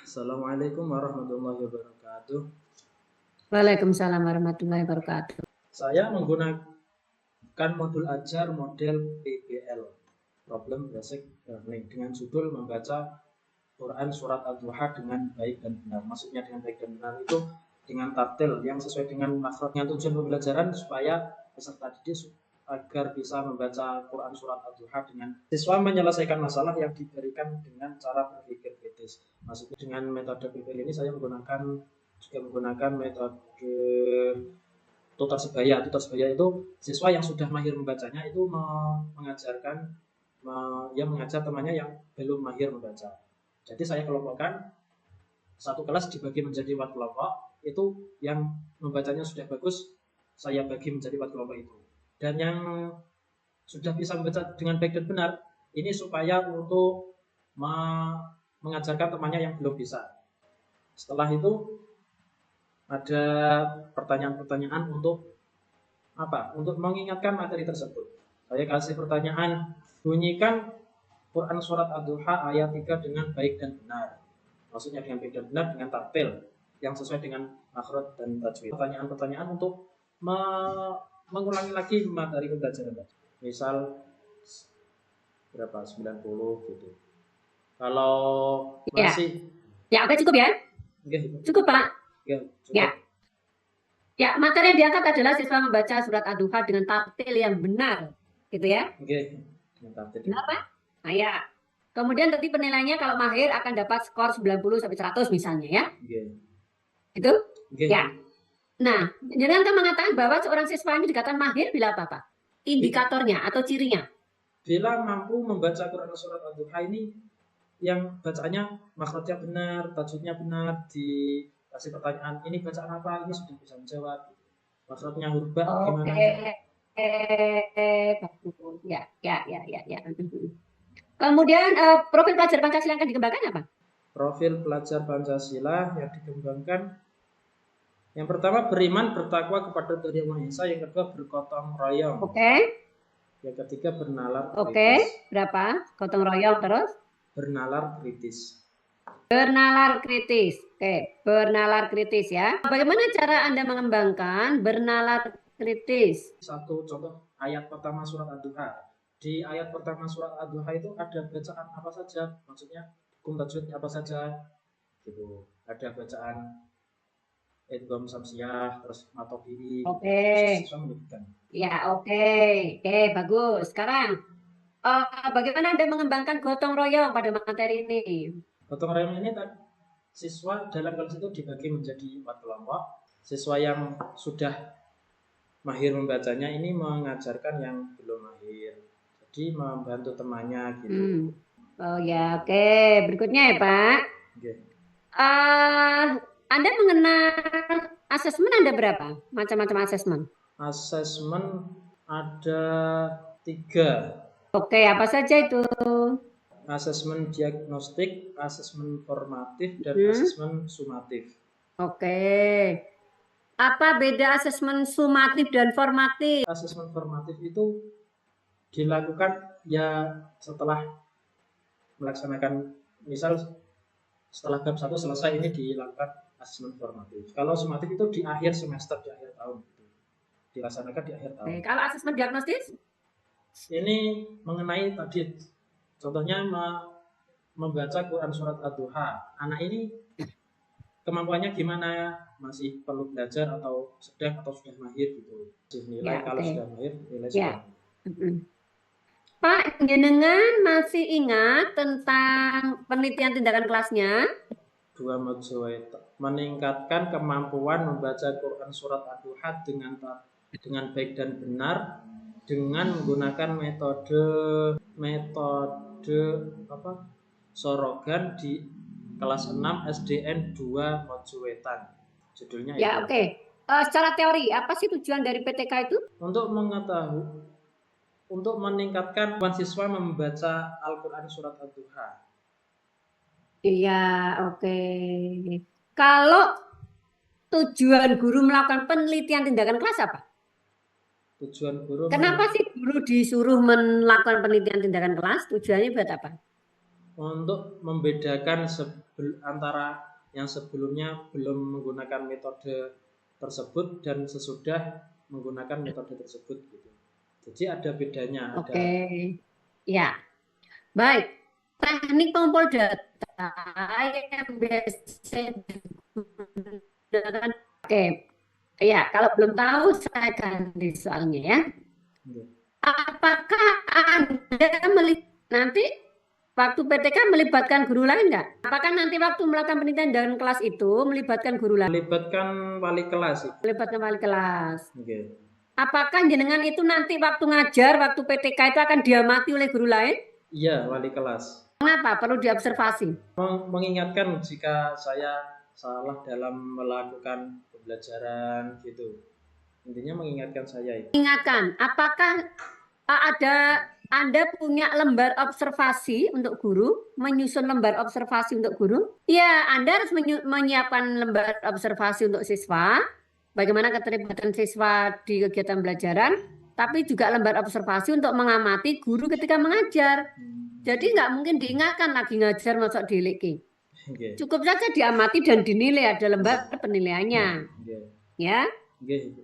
Assalamualaikum warahmatullahi wabarakatuh. Waalaikumsalam warahmatullahi wabarakatuh. Saya menggunakan modul ajar model PBL, Problem Basic Learning, dengan judul membaca Quran Surat Al-Duha dengan baik dan benar. Maksudnya dengan baik dan benar itu dengan tartil yang sesuai dengan makhrajnya. Tujuan pembelajaran supaya peserta didik agar bisa membaca Quran Surat Al-Duha dengan siswa menyelesaikan masalah yang diberikan dengan cara berpikir kritis. Maksudnya dengan metode PBL ini saya juga menggunakan metode tutor sebaya. Tutor sebaya itu siswa yang sudah mahir membacanya itu mengajar temannya yang belum mahir membaca. Jadi saya kelompokkan satu kelas dibagi menjadi 4 kelompok, itu yang membacanya sudah bagus saya bagi menjadi 4 kelompok itu. Dan yang sudah bisa membaca dengan baik dan benar, ini supaya untuk mengajarkan temannya yang belum bisa. Setelah itu ada pertanyaan-pertanyaan untuk mengingatkan materi tersebut. Saya kasih pertanyaan, bunyikan Quran Surat Ad-Duha ayat 3 dengan baik dan benar. Maksudnya dengan baik dan benar dengan tartil yang sesuai dengan makhraj dan tajwid. Pertanyaan-pertanyaan untuk mengulangi lagi materi pembelajaran. Misal berapa? 90 gitu. Kalau masih ya oke, cukup ya? Cukup, Pak? Ya, cukup. Ya, materi yang diangkat adalah siswa membaca surat Ad-Duha dengan tartil yang benar, gitu ya? Dengan tartil. Benar, Pak? Nah, ya. Kemudian nanti penilaiannya kalau mahir akan dapat skor 90 sampai 100 misalnya ya. Itu? Ya. Nah, jangan kan mengatakan bahwa seorang siswa ini dikatakan mahir bila apa, Pak? Indikatornya atau cirinya? Bila mampu membaca Quran Surat Ad-Duha ini yang bacaannya makhrajnya benar, tajwidnya benar, dikasih pertanyaan ini bacaan apa, ini sudah bisa menjawab. Makhrajnya huruf ba gimana? Bagus. Ya. Kemudian profil pelajar Pancasila yang akan dikembangkan apa? Profil pelajar Pancasila yang dikembangkan, yang pertama beriman bertakwa kepada Tuhan Yang Maha Esa, yang kedua bergotong royong. Yang ketiga bernalar kritis. Berapa? Gotong royong terus? Bernalar kritis. Bernalar kritis. Bernalar kritis ya. Bagaimana cara Anda mengembangkan bernalar kritis? Satu contoh ayat pertama surat Ad-Duha. Di ayat pertama surat Ad-Duha itu ada bacaan apa saja? Maksudnya hukum tajwidnya apa saja? Gitu. Ada bacaan idgham samsiyah, terus matobi. Siswa menyebutkan. Ya, oke, bagus. Sekarang bagaimana Anda mengembangkan gotong royong pada materi ini? Gotong royong ini siswa dalam kelas itu dibagi menjadi 4 kelompok. Siswa yang sudah mahir membacanya ini mengajarkan yang belum mahir. Jadi membantu temannya gitu. Oh ya, oke. Berikutnya ya, Pak. Anda mengenal asesmen Anda berapa? Macam-macam asesmen. Asesmen ada 3. Oke, apa saja itu? Asesmen diagnostik, asesmen formatif, dan asesmen sumatif. Oke. Apa beda asesmen sumatif dan formatif? Asesmen formatif itu dilakukan ya setelah melaksanakan, misal setelah bab 1 selesai ini dilakukan asesmen formatif. Kalau sumatif itu di akhir semester, di akhir tahun. Dilaksanakan di akhir tahun. Kalau asesmen diagnostis? Ini mengenai tadi, contohnya membaca Quran Surat Ad-Duha. Anak ini kemampuannya gimana? Masih perlu belajar atau sedang atau sudah mahir gitu. Nilai kalau sudah mahir, nilai sudah. Pak, jenengan masih ingat tentang penelitian tindakan kelasnya? 2 Majaweta. Meningkatkan kemampuan membaca Quran Surat Ad-Duha dengan baik dan benar dengan menggunakan metode sorogan di kelas 6 SDN 2 Mojowetan. Judulnya ya, itu. Oke. Secara teori, apa sih tujuan dari PTK itu? Untuk meningkatkan siswa membaca Al-Quran Surat Ad-Duha. Iya, oke. Kalau tujuan guru melakukan penelitian tindakan kelas apa? Tujuan guru. Kenapa sih guru disuruh melakukan penelitian tindakan kelas? Tujuannya buat apa? untuk membedakan antara yang sebelumnya belum menggunakan metode tersebut dan sesudah menggunakan metode tersebut gitu. Jadi ada bedanya. Oke, ya, baik. Teknik pengumpul data yang biasa digunakan. Oke, ya, kalau belum tahu saya ganti soalnya ya. Apakah Anda nanti waktu PTK melibatkan guru lain nggak? Apakah nanti waktu melakukan penelitian dalam kelas itu melibatkan guru lain? Melibatkan wali kelas. Melibatkan wali kelas. Apakah jenengan itu nanti waktu ngajar, waktu PTK itu akan diamati oleh guru lain? Iya, wali kelas. Mengapa? Perlu diobservasi. Mengingatkan jika saya salah dalam melakukan pembelajaran gitu. Intinya mengingatkan saya itu. Mengingatkan, apakah Anda punya lembar observasi untuk guru, menyusun lembar observasi untuk guru? Ya, Anda harus menyiapkan lembar observasi untuk siswa, bagaimana keterlibatan siswa di kegiatan pembelajaran, tapi juga lembar observasi untuk mengamati guru ketika mengajar. Jadi nggak mungkin diingatkan lagi ngajar masuk dileki. Cukup saja diamati dan dinilai, ada lembar penilaiannya. Ya.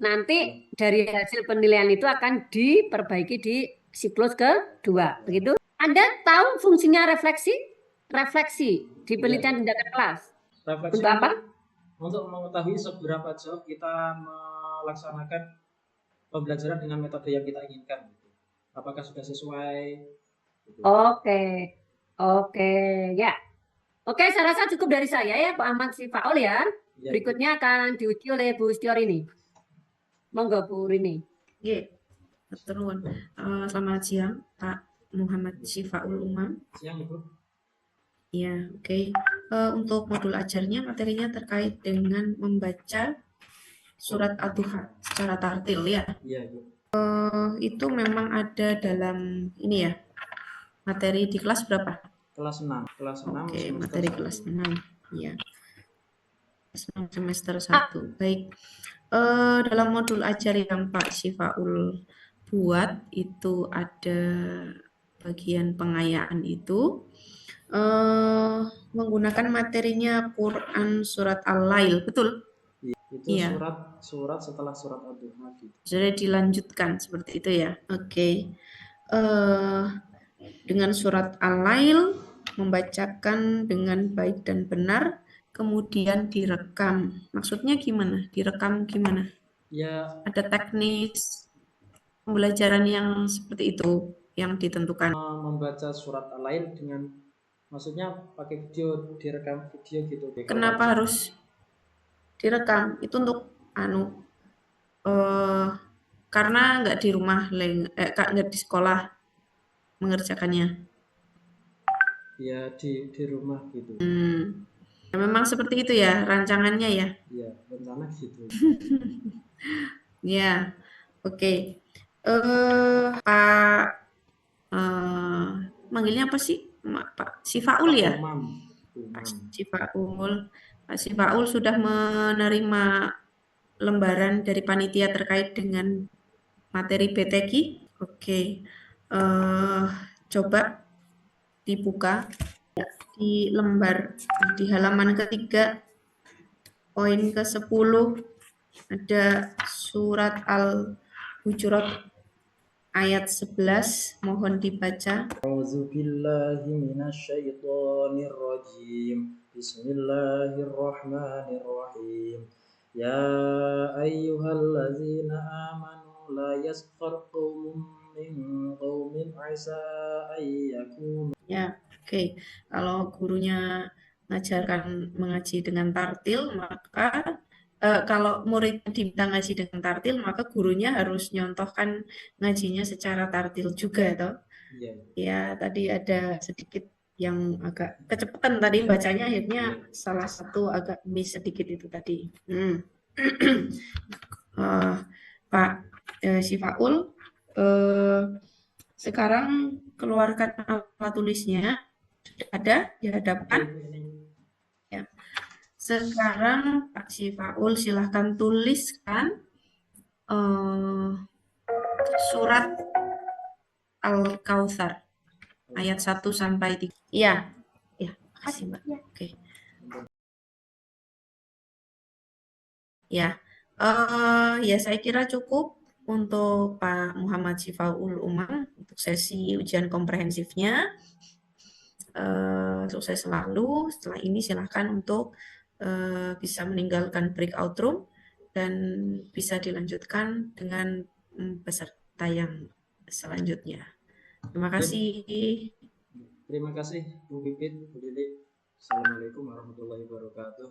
Nanti dari hasil penilaian itu akan diperbaiki di siklus kedua, begitu? Anda tahu fungsinya refleksi? Refleksi di penelitian tindakan kelas. Refleksi untuk apa? Untuk mengetahui seberapa jauh kita melaksanakan pembelajaran dengan metode yang kita inginkan. Apakah sudah sesuai? Oke, ya. Oke, saya rasa cukup dari saya ya, Pak Ahmad Sifaul ya. Berikutnya akan diuji oleh Bu Stior ini. Monggo Bu Rini. Selamat siang, Pak Muhammad Sifaul Umam. Siang, Ibu. Ya, oke. Untuk modul ajarnya materinya terkait dengan membaca surat Ad-Duha secara tartil ya. Iya, Ibu. Itu memang ada dalam ini ya. Materi di kelas berapa? Kelas 6. Oke, materi kelas 6. Ya. Kelas 6 semester 1. Baik. Dalam modul ajar yang Pak Sifaul buat itu ada bagian pengayaan itu menggunakan materinya Quran surat Al-Lail, betul? Itu iya. Surat setelah surat Ad-Duha gitu. Sudah dilanjutkan seperti itu ya. Oke. Dengan surat Al-Lail membacakan dengan baik dan benar, kemudian direkam. Maksudnya gimana? Direkam gimana? Ya, ada teknis pembelajaran yang seperti itu yang ditentukan. Membaca surat Al-Lail dengan maksudnya pakai video, direkam video gitu. Kenapa harus direkam? Itu untuk karena nggak di rumah, nggak di sekolah mengerjakannya. Ya di rumah gitu. Ya, memang seperti itu ya rancangannya ya. Iya, rencana gitu. Ya, oke. Pak manggilnya apa sih? Pak Sifaul ya? Pak Sifaul. Pak Sifaul sudah menerima lembaran dari panitia terkait dengan materi BTQ. Oke. Coba dibuka di lembar di halaman ketiga poin ke-10 ada surat Al-Hujurat ayat 11, mohon dibaca. A'udzubillahi minasyaitonirrajim. Bismillahirrahmanirrahim. Ya ayyuhallazina amanu la yaskhar qaumun min qaumin 'asa ayyakunu. Ya, oke. Kalau gurunya mengaji dengan tartil, maka kalau murid diminta ngaji dengan tartil, maka gurunya harus nyontohkan ngajinya secara tartil juga, toh. Ya, tadi ada sedikit yang agak kecepatan tadi bacanya, akhirnya salah satu agak miss sedikit itu tadi. Pak Sifaul, sekarang keluarkan alat tulisnya. Sudah ada di hadapan. Ya. Sekarang Pak Sifaul silahkan tuliskan surat Al-Kautsar ayat 1 sampai 3. Iya, kasih Mbak. Oke. Ya, ya saya kira cukup untuk Pak Muhammad Syifaul Umam untuk sesi ujian komprehensifnya. Sukses selalu. Setelah ini silahkan untuk bisa meninggalkan breakout room dan bisa dilanjutkan dengan peserta yang selanjutnya. Terima kasih. Terima kasih Bu Pipit, Bu Lili. Assalamualaikum warahmatullahi wabarakatuh.